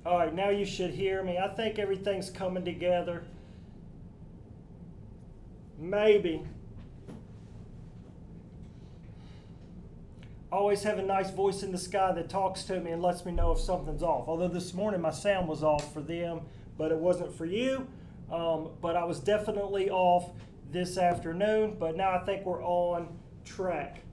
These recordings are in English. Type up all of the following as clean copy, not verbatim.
All right, now you should hear me. I think everything's coming together. Maybe. Always have a nice voice in the sky that talks to me and lets me know if something's off. Although this morning my sound was off for them, but it wasn't for you. But I was definitely off this afternoon, but now I think we're on track.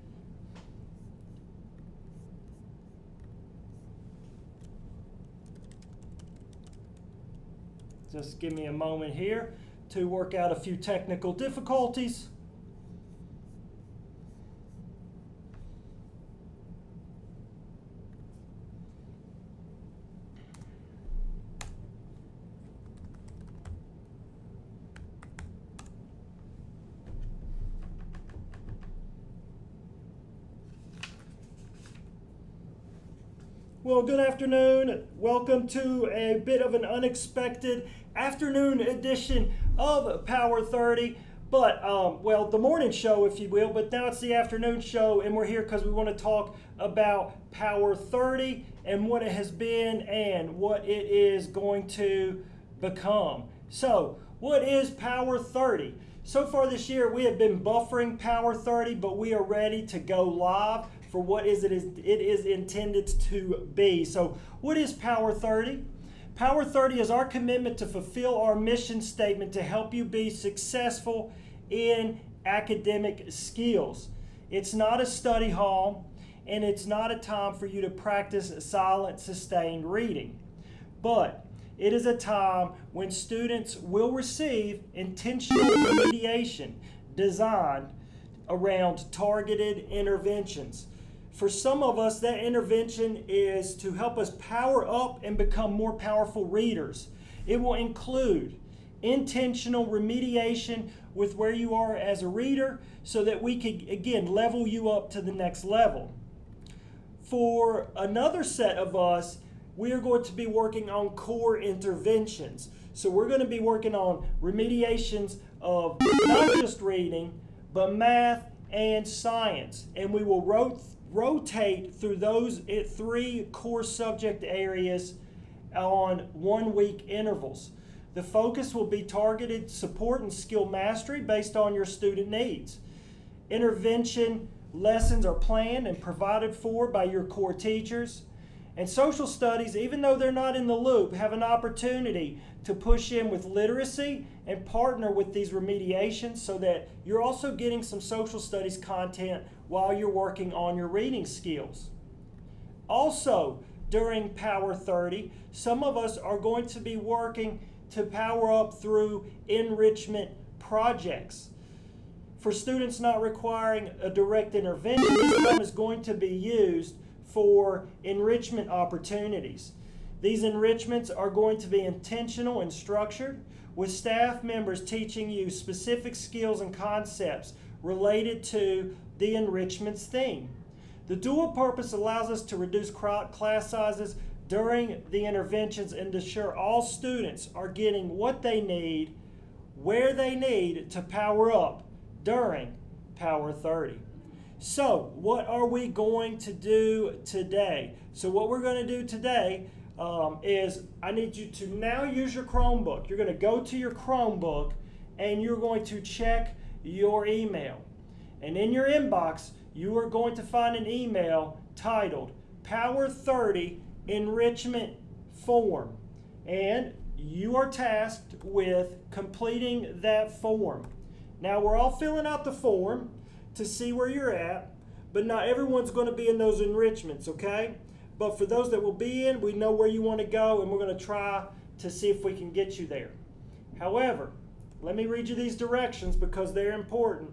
Just give me a moment here to work out a few technical difficulties. Well, good afternoon. Welcome to a bit of an unexpected afternoon edition of Power 30. But, well, the morning show, if you will, but now it's the afternoon show, and we're here because we want to talk about Power 30 and what it has been and what it is going to become. So, what is Power 30? So far this year, we have been buffering Power 30, but we are ready to go live for what it is intended to be. So what is Power 30? Power 30 is our commitment to fulfill our mission statement to help you be successful in academic skills. It's not a study hall, and it's not a time for you to practice silent, sustained reading. But it is a time when students will receive intentional remediation designed around targeted interventions. For some of us, that intervention is to help us power up and become more powerful readers. It will include intentional remediation with where you are as a reader so that we can, again, level you up to the next level. For another set of us, we are going to be working on core interventions. So we're going to be working on remediations of not just reading, but math and science. And we will rotate through those three core subject areas on 1 week intervals. The focus will be targeted support and skill mastery based on your student needs. Intervention lessons are planned and provided for by your core teachers. And social studies, even though they're not in the loop, have an opportunity to push in with literacy and partner with these remediations so that you're also getting some social studies content while you're working on your reading skills. Also, during Power 30, some of us are going to be working to power up through enrichment projects. For students not requiring a direct intervention, this time is going to be used for enrichment opportunities. These enrichments are going to be intentional and structured, with staff members teaching you specific skills and concepts related to the enrichment's theme. The dual purpose allows us to reduce class sizes during the interventions and to ensure all students are getting what they need, where they need to power up during Power 30. So, what are we going to do today? So what we're going to do today is I need you to now use your Chromebook. You're going to go to your Chromebook and you're going to check your email. And in your inbox, you are going to find an email titled Power 30 Enrichment Form. And you are tasked with completing that form. Now, we're all filling out the form to see where you're at, but not everyone's going to be in those enrichments, okay? But for those that will be in, we know where you want to go, and we're going to try to see if we can get you there. However, let me read you these directions because they're important.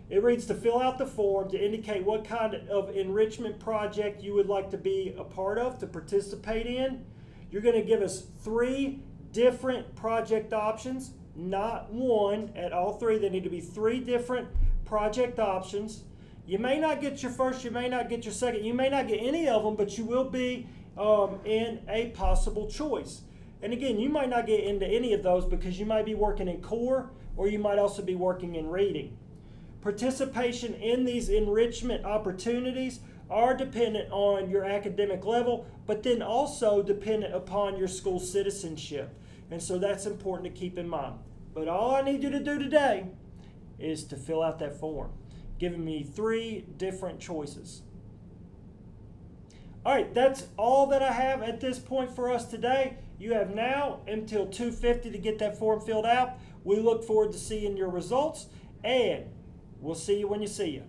It reads to fill out the form to indicate what kind of enrichment project you would like to be a part of, to participate in. You're going to give us 3 different project options, not one at all 3. There need to be 3 different project options. You may not get your first, you may not get your second, you may not get any of them, but you will be in a possible choice. And again, you might not get into any of those because you might be working in core or you might also be working in reading. Participation in these enrichment opportunities are dependent on your academic level, but then also dependent upon your school citizenship. And so that's important to keep in mind. But all I need you to do today is to fill out that form, giving me 3 different choices. All right, that's all that I have at this point for us today. You have now until 2:50 to get that form filled out. We look forward to seeing your results, and we'll see you when you see you.